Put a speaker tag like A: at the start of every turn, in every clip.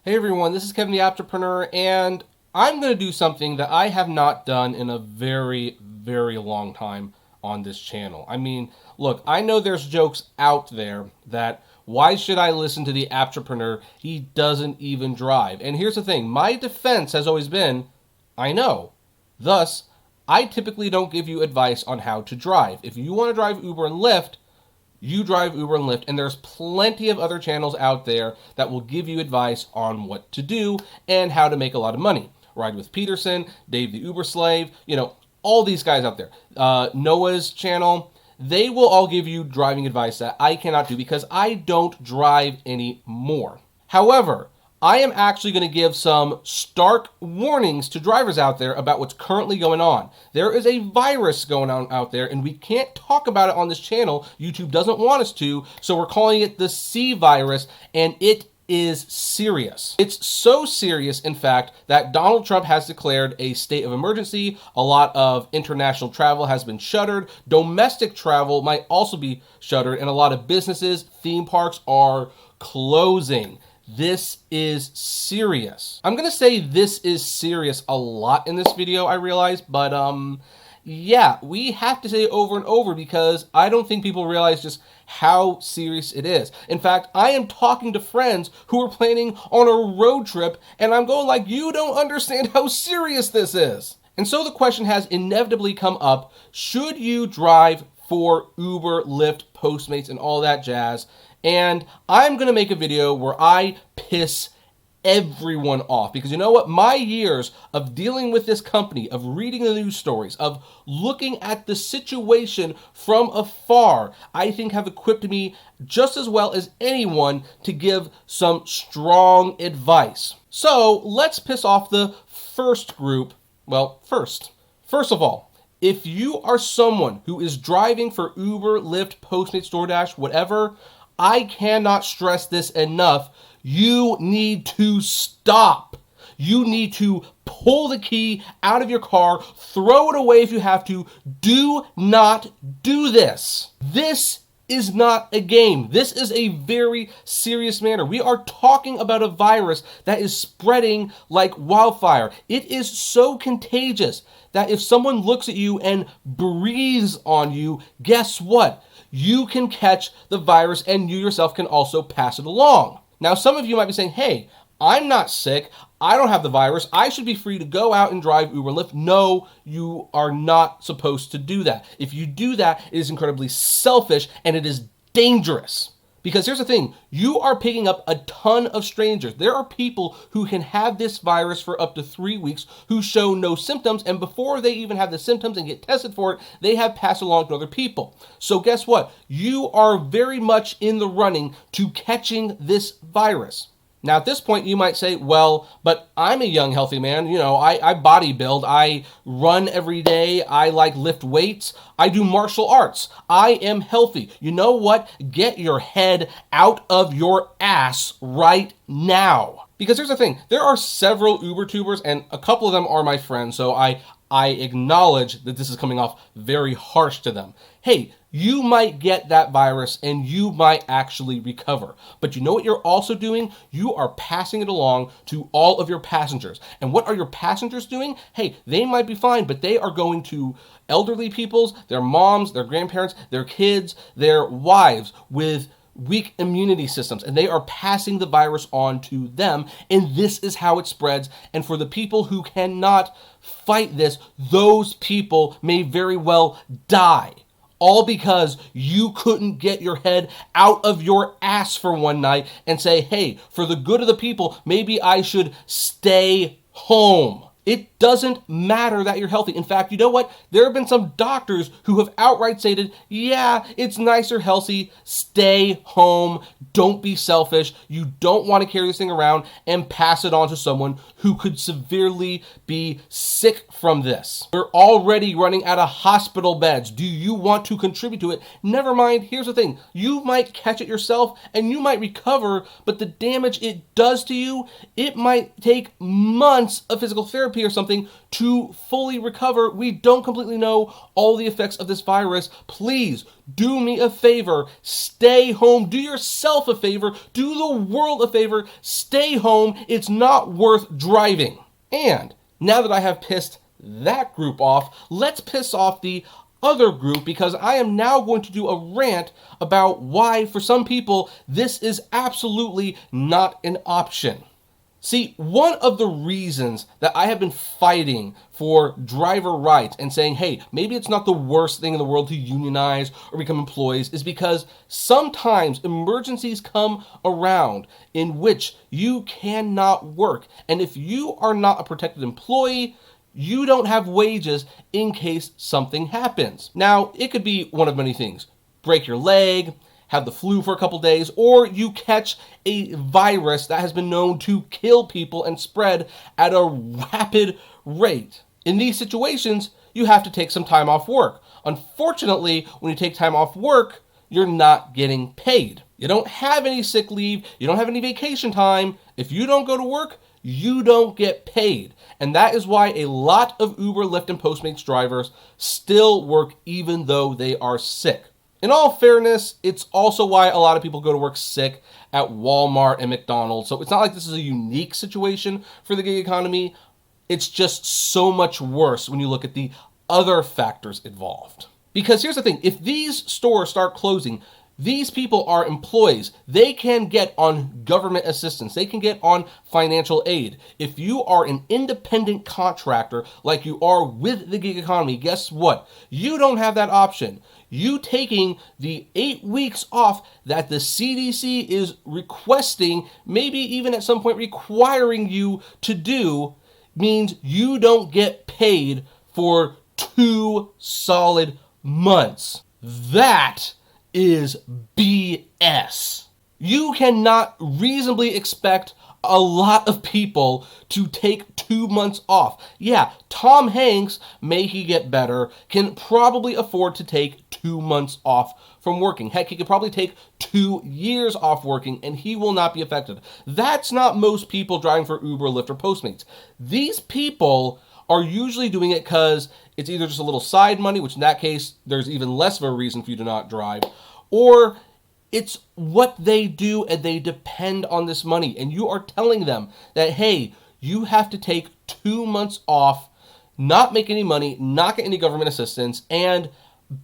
A: Hey everyone, this is Kevin the Apptrepreneur, and I'm going to do something that I have not done in a very long time on this channel. I mean, look, I know there's jokes out there that why should I listen to the Apptrepreneur? He doesn't even drive. And here's the thing, my defense has always been, I know. Thus, I typically don't give you advice on how to drive. If you want to drive Uber and Lyft, you drive Uber and Lyft, and there's plenty of other channels out there that will give you advice on what to do and how to make a lot of money. Ride with Peterson, Dave the Uber Slave, all these guys out there. Noah's channel, they will all give you driving advice that I cannot do because I don't drive anymore. However, I am actually going to give some stark warnings to drivers out there about what's currently going on. There is a virus going on out there, and we can't talk about it on this channel. YouTube doesn't want us to, so we're calling it the C virus, and it is serious. It's so serious, in fact, that Donald Trump has declared a state of emergency. A lot of international travel has been shuttered. Domestic travel might also be shuttered, and a lot of businesses, theme parks are closing. This is serious. I'm going to say this is serious a lot in this video, I realize, but yeah, we have to say it over and over because I don't think people realize just how serious it is. In fact, I am talking to friends who are planning on a road trip, and I'm going like, you don't understand how serious this is. And so the question has inevitably come up, should you drive for Uber, Lyft, Postmates, and all that jazz? And I'm going to make a video where I piss everyone off because you know what? My years of dealing with this company, of reading the news stories, of looking at the situation from afar, I think have equipped me just as well as anyone to give some strong advice. So let's piss off the first group. Well, first of all, if you are someone who is driving for Uber, Lyft, Postmates, DoorDash, whatever, I cannot stress this enough. You need to stop. You need to pull the key out of your car, throw it away if you have to. Do not do this. This is not a game. This is a very serious matter. We are talking about a virus that is spreading like wildfire. It is so contagious that if someone looks at you and breathes on you, guess what? You can catch the virus and you yourself can also pass it along. Now, some of you might be saying, hey, I'm not sick. I don't have the virus. I should be free to go out and drive Uber and Lyft. No, you are not supposed to do that. If you do that, it is incredibly selfish and it is dangerous. Because here's the thing, you are picking up a ton of strangers. There are people who can have this virus for up to 3 weeks who show no symptoms, and before they even have the symptoms and get tested for it, they have passed along to other people. So guess what? You are very much in the running to catching this virus. Now, at this point, you might say, well, but I'm a young, healthy man. I bodybuild. I run every day. I lift weights. I do martial arts. I am healthy. You know what? Get your head out of your ass right now. Because here's the thing. There are several Uber tubers, and a couple of them are my friends, so I acknowledge that this is coming off very harsh to them. Hey, you might get that virus and you might actually recover. But you know what you're also doing? You are passing it along to all of your passengers. And what are your passengers doing? Hey, they might be fine, but they are going to elderly people's, their moms, their grandparents, their kids, their wives with weak immunity systems, and they are passing the virus on to them, and this is how it spreads. And for the people who cannot fight this, those people may very well die, all because you couldn't get your head out of your ass for one night and say, hey, for the good of the people, maybe I should stay home. It doesn't matter that you're healthy. In fact, you know what? There have been some doctors who have outright stated, yeah, it's nice or healthy. Stay home. Don't be selfish. You don't want to carry this thing around and pass it on to someone who could severely be sick from this. We're already running out of hospital beds. Do you want to contribute to it? Never mind. Here's the thing. You might catch it yourself and you might recover, but the damage it does to you, it might take months of physical therapy therapy or something to fully recover. We don't completely know all the effects of this virus. Please do me a favor. Stay home. Do yourself a favor. Do the world a favor. Stay home. It's not worth driving. And now that I have pissed that group off, let's piss off the other group, because I am now going to do a rant about why, for some people, this is absolutely not an option. See, one of the reasons that I have been fighting for driver rights and saying, hey, maybe it's not the worst thing in the world to unionize or become employees, is because sometimes emergencies come around in which you cannot work. And if you are not a protected employee, you don't have wages in case something happens. Now, it could be one of many things. Break your leg, have the flu for a couple days, or you catch a virus that has been known to kill people and spread at a rapid rate. In these situations, you have to take some time off work. Unfortunately, when you take time off work, you're not getting paid. You don't have any sick leave, you don't have any vacation time. If you don't go to work, you don't get paid. And that is why a lot of Uber, Lyft, and Postmates drivers still work even though they are sick. In all fairness, it's also why a lot of people go to work sick at Walmart and McDonald's. So it's not like this is a unique situation for the gig economy. It's just so much worse when you look at the other factors involved. Because here's the thing, if these stores start closing, these people are employees. They can get on government assistance. They can get on financial aid. If you are an independent contractor like you are with the gig economy, guess what? You don't have that option. You taking the 8 weeks off that the CDC is requesting, maybe even at some point requiring you to do, means you don't get paid for 2 solid months. That is BS. You cannot reasonably expect a lot of people to take 2 months off. Yeah, Tom Hanks, may he get better, can probably afford to take 2 months off from working. Heck, he could probably take 2 years off working and he will not be affected. That's not most people driving for Uber, Lyft, or Postmates. These people are usually doing it because it's either just a little side money, which in that case, there's even less of a reason for you to not drive, or it's what they do and they depend on this money. And you are telling them that, hey, you have to take 2 months off, not make any money, not get any government assistance, and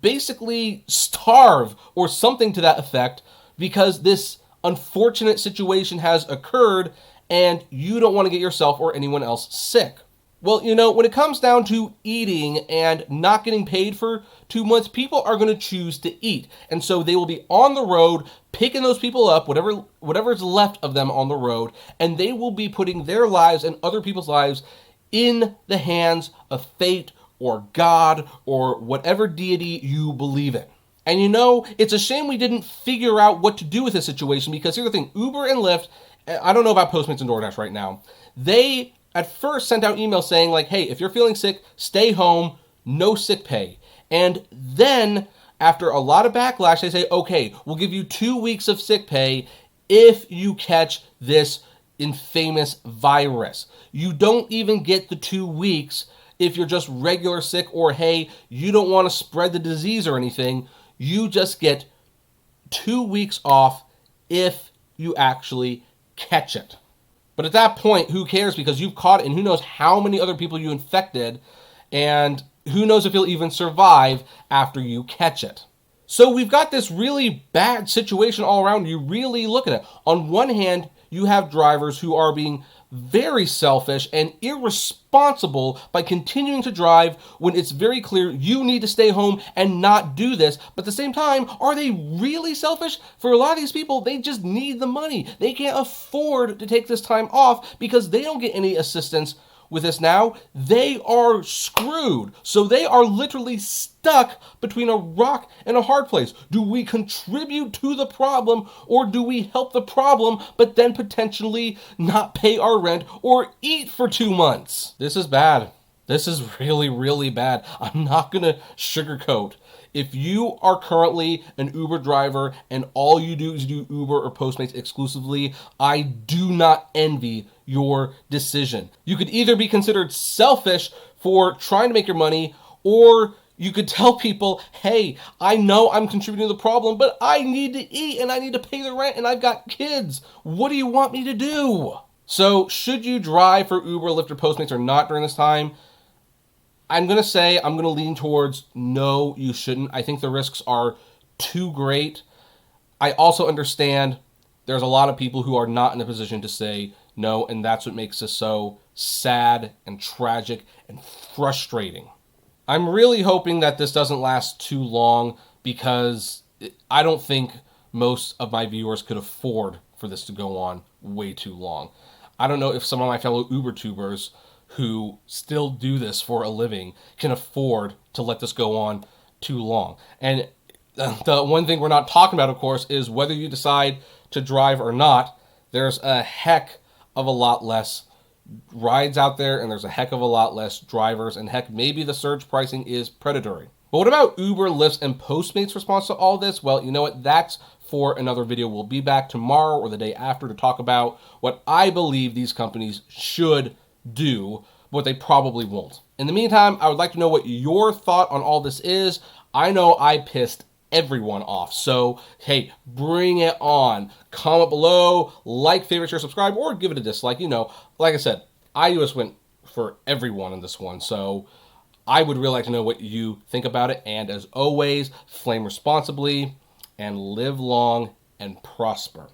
A: basically starve or something to that effect because this unfortunate situation has occurred and you don't want to get yourself or anyone else sick. Well, you know, when it comes down to eating and not getting paid for 2 months, people are going to choose to eat. And so they will be on the road, picking those people up, whatever is left of them on the road, and they will be putting their lives and other people's lives in the hands of fate or God or whatever deity you believe in. And you know, it's a shame we didn't figure out what to do with this situation, because here's the thing, Uber and Lyft, I don't know about Postmates and DoorDash right now, they at first sent out emails saying like, hey, if you're feeling sick, stay home, no sick pay. And then after a lot of backlash, they say, okay, we'll give you 2 weeks of sick pay if you catch this infamous virus. You don't even get the 2 weeks if you're just regular sick or, hey, you don't want to spread the disease or anything. You just get 2 weeks off if you actually catch it. But at that point, who cares, because you've caught it and who knows how many other people you infected, and who knows if you'll even survive after you catch it. So we've got this really bad situation all around. You really look at it. On one hand, you have drivers who are being very selfish and irresponsible by continuing to drive when it's very clear you need to stay home and not do this. But at the same time, are they really selfish? For a lot of these people, they just need the money. They can't afford to take this time off because they don't get any assistance with this now. They are screwed. So they are literally stuck between a rock and a hard place. Do we contribute to the problem, or do we help the problem but then potentially not pay our rent or eat for 2 months? This is bad. This is really, really bad. I'm not going to sugarcoat. If you are currently an Uber driver and all you do is do Uber or Postmates exclusively, I do not envy your decision. You could either be considered selfish for trying to make your money, or you could tell people, hey, I know I'm contributing to the problem, but I need to eat and I need to pay the rent and I've got kids. What do you want me to do? So should you drive for Uber, Lyft, or Postmates or not during this time? I'm going to lean towards no, you shouldn't. I think the risks are too great. I also understand there's a lot of people who are not in a position to say no, and that's what makes this so sad and tragic and frustrating. I'm really hoping that this doesn't last too long, because I don't think most of my viewers could afford for this to go on way too long. I don't know if some of my fellow UberTubers who still do this for a living can afford to let this go on too long. And the one thing we're not talking about, of course, is whether you decide to drive or not, there's a heck of a lot less rides out there, and there's a heck of a lot less drivers, and heck, maybe the surge pricing is predatory. But what about Uber, Lyft, and Postmates' response to all this? Well, you know what? That's for another video. We'll be back tomorrow or the day after to talk about what I believe these companies should do, but they probably won't. In the meantime, I would like to know what your thought on all this is. I know I pissed everyone off, so hey, bring it on. Comment below, like, favorite, share, subscribe, or give it a dislike. You know, like I said, I just went for everyone in this one, so I would really like to know what you think about it. And as always, flame responsibly and live long and prosper.